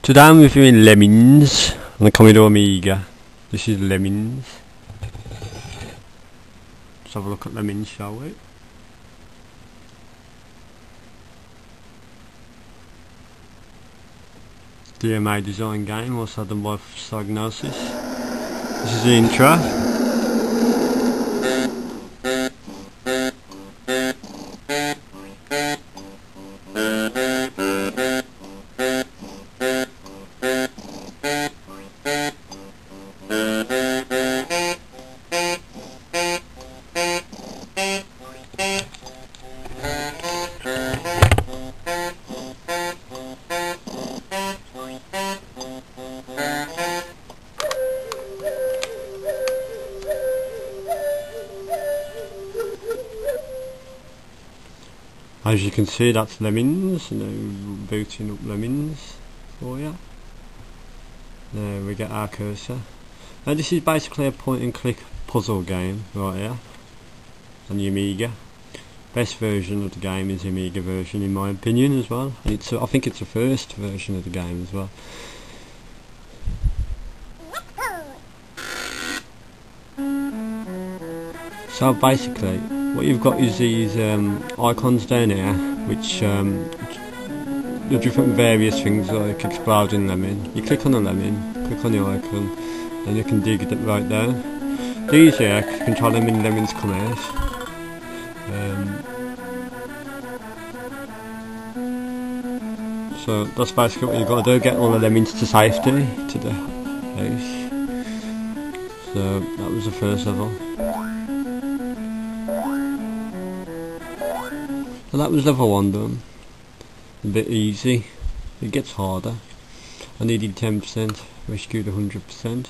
Today I'm reviewing Lemmings on the Commodore Amiga. This is Lemmings. Let's have a look at Lemmings, shall we? DMA design game, also done by Psygnosis. This is the intro. As you can see, that's Lemmings. Now booting up Lemmings for you. There we get our cursor. Now this is basically a point and click puzzle game right here on the Amiga. Best version of the game is the Amiga version in my opinion as well. And I think it's the first version of the game as well. So basically what you've got is these icons down here which the different various things like exploding lemon. You click on the lemon, click on the icon, and you can dig it right down. These here control how many lemons come out. So that's basically what you've got to do, get all the lemons to safety to the house. So that was the first level. So that was level 1 done. A bit easy. It gets harder. I needed 10%, rescued 100%.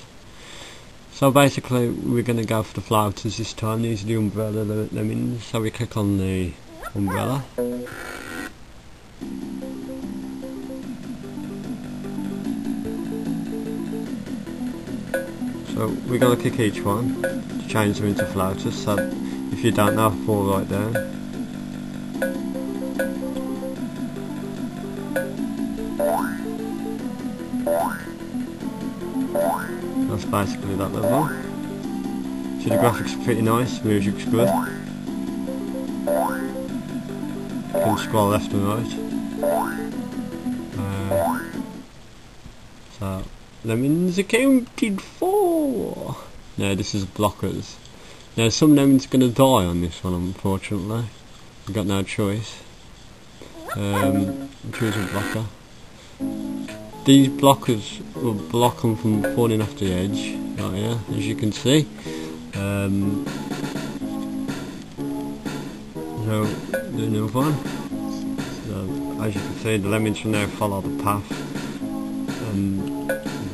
So basically we're going to go for the floaters this time. These are the umbrella lemons. So we click on the umbrella. So we're going to click each one to change them into floaters. So if you don't know, fall right down. That's basically that level. So the graphics are pretty nice, music's good. You can scroll left and right. So lemons accounted for. Now this is blockers. Now some lemons are going to die on this one, unfortunately. I've got no choice. Choose a blocker. These blockers will block them from falling off the edge, right here, as you can see. So, do another one. So, as you can see, the lemons will now follow the path and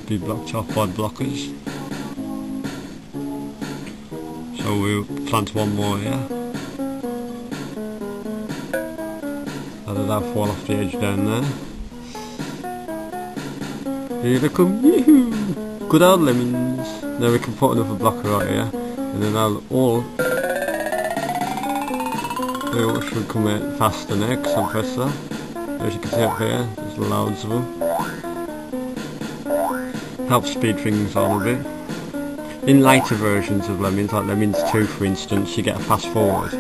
be blocked off by blockers. So we'll plant one more here. So that'll fall off the edge down there. Here they come, yoo-hoo! Good old lemons. Now we can put another blocker right here, and then they all should come out faster now because I'll press that. As you can see up here, there's loads of them. Helps speed things on a bit. In later versions of Lemmings, like Lemmings 2 for instance, you get a fast forward,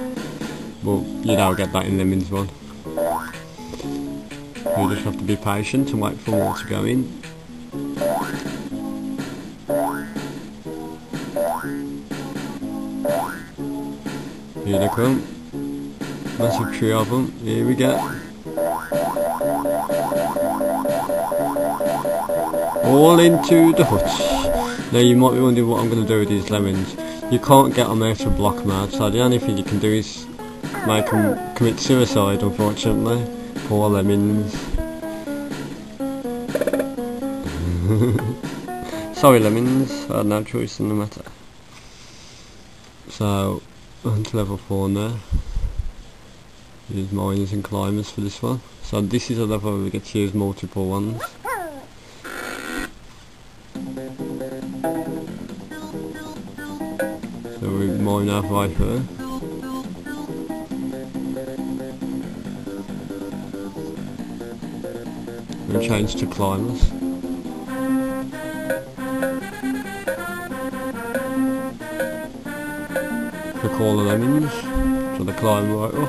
but you don't get that in Lemmings 1. You just have to be patient and wait for more to go in. Here they come. Massive tree of them. Here we go. All into the hutch. Now you might be wondering what I'm going to do with these lemons. You can't get them out of block mode, so the only thing you can do is make them commit suicide, unfortunately. Poor lemons. Sorry lemons, I had no choice in the matter. So, on to level 4 now. Use miners and climbers for this one. So this is a level where we get to use multiple ones. So we mine our way through. We'll change to climbers. click all the Lemmings, so they climb right up.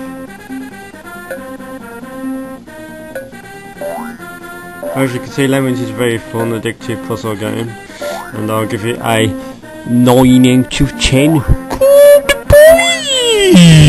As you can see, Lemmings is a very fun, addictive puzzle game, and I'll give it a 9 out of 10. Good boy!